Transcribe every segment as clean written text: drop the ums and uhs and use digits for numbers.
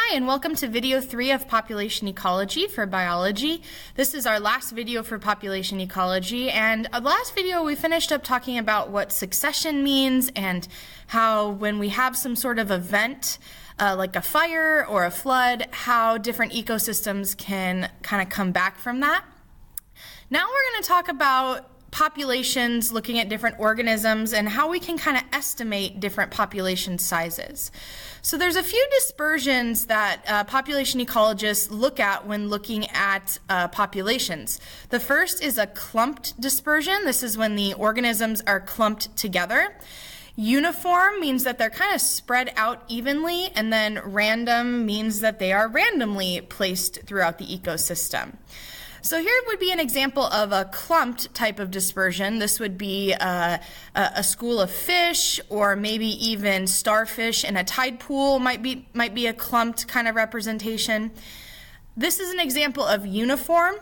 Hi, and welcome to video 3 of Population Ecology for biology. This is our last video for population ecology, and last video we finished up talking about what succession means and how when we have some sort of event like a fire or a flood, how different ecosystems can kind of come back from that. Now we're going to talk about populations, looking at different organisms and how we can kind of estimate different population sizes. So there's a few dispersions that population ecologists look at when looking at populations. The first is a clumped dispersion. This is when the organisms are clumped together. Uniform means that they're kind of spread out evenly, and then random means that they are randomly placed throughout the ecosystem. So here would be an example of a clumped type of dispersion. This would be a school of fish, or maybe even starfish in a tide pool might be a clumped kind of representation. This is an example of uniform.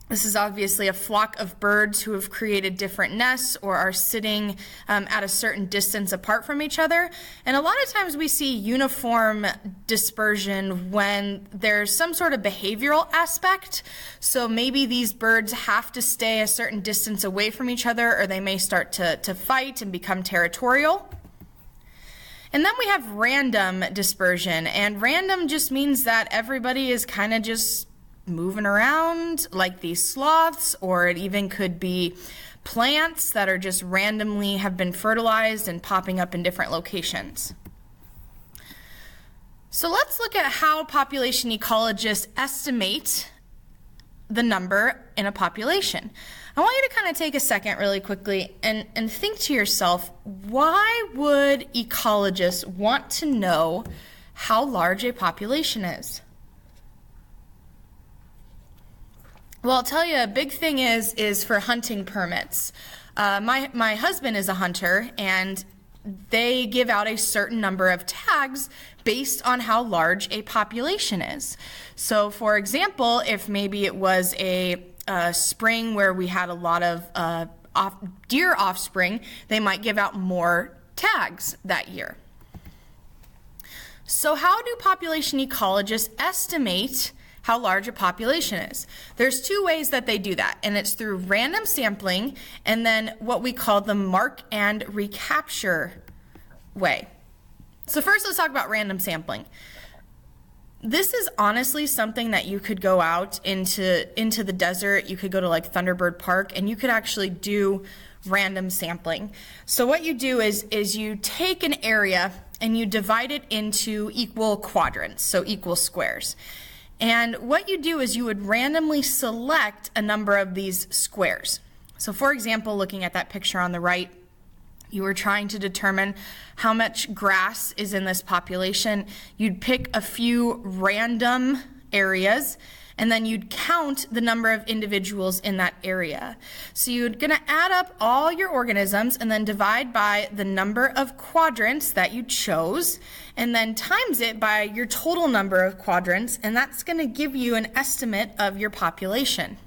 This is obviously a flock of birds who have created different nests or are sitting at a certain distance apart from each other. And a lot of times we see uniform dispersion when there's some sort of behavioral aspect. So maybe these birds have to stay a certain distance away from each other, or they may start to fight and become territorial. And then we have random dispersion, and random just means that everybody is kind of just moving around like these sloths, or it even could be plants that are just randomly have been fertilized and popping up in different locations. So let's look at how population ecologists estimate the number in a population. I want you to kind of take a second really quickly and think to yourself, why would ecologists want to know how large a population is? Well, I'll tell you, a big thing is for hunting permits. My husband is a hunter, and they give out a certain number of tags based on how large a population is. So, for example, if maybe it was a spring where we had a lot of deer offspring, they might give out more tags that year. So how do population ecologists estimate how large a population is? There's two ways that they do that, and it's through random sampling and then what we call the mark and recapture way. So first, let's talk about random sampling. This is honestly something that you could go out into the desert. You could go to like Thunderbird Park, and you could actually do random sampling. So what you do is you take an area and you divide it into equal quadrants, so equal squares. And what you do is you would randomly select a number of these squares. So for example, looking at that picture on the right, you were trying to determine how much grass is in this population. You'd pick a few random areas, and then you'd count the number of individuals in that area. So you're going to add up all your organisms and then divide by the number of quadrants that you chose, and then times it by your total number of quadrants, and that's going to give you an estimate of your population.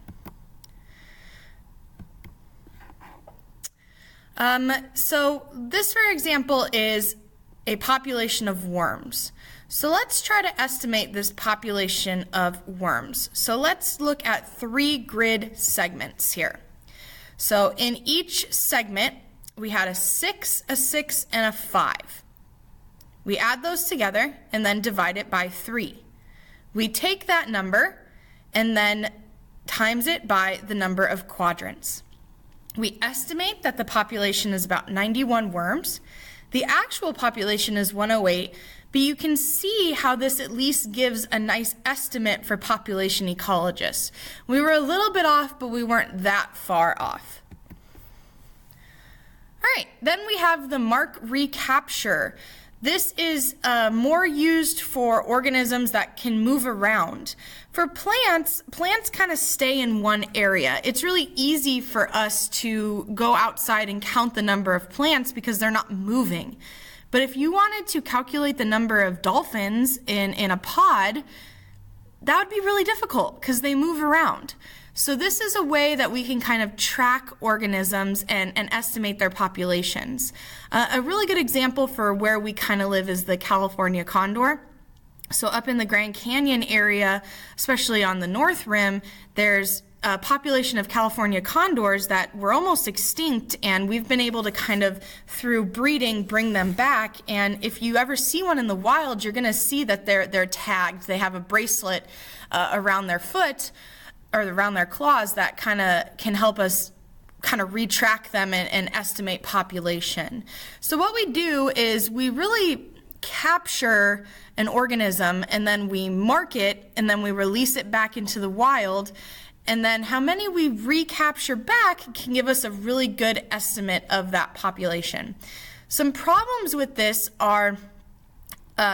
So this, for example, is a population of worms. So let's try to estimate this population of worms. So let's look at 3 grid segments here. So in each segment, we had a 6, a 6, and a 5. We add those together and then divide it by 3. We take that number and then times it by the number of quadrants. We estimate that the population is about 91 worms. The actual population is 108, but you can see how this at least gives a nice estimate for population ecologists. We were a little bit off, but we weren't that far off. All right, then we have the mark recapture. This is more used for organisms that can move around. For plants kind of stay in one area. It's really easy for us to go outside and count the number of plants because they're not moving. But if you wanted to calculate the number of dolphins in a pod, that would be really difficult because they move around. So this is a way that we can kind of track organisms and estimate their populations. A really good example for where we kind of live is the California condor. So up in the Grand Canyon area, especially on the North Rim, there's a population of California condors that were almost extinct, and we've been able to kind of, through breeding, bring them back. And if you ever see one in the wild, you're going to see that they're tagged. They have a bracelet around their foot or around their claws that kind of can help us kind of retrack them and estimate population. So what we do is we really capture an organism, and then we mark it, and then we release it back into the wild. And then how many we recapture back can give us a really good estimate of that population. Some problems with this are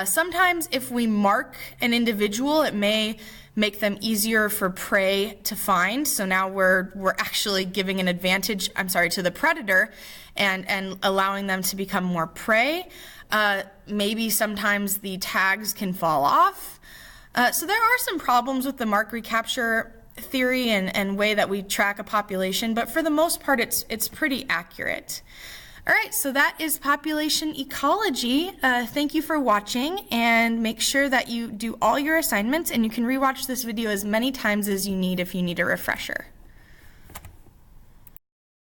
sometimes if we mark an individual, it may make them easier for prey to find. So now we're actually giving an advantage, to the predator and allowing them to become more prey. Maybe sometimes the tags can fall off. So there are some problems with the mark recapture theory and way that we track a population, but for the most part it's pretty accurate. All right, so that is population ecology. Thank you for watching, and make sure that you do all your assignments, and you can rewatch this video as many times as you need if you need a refresher.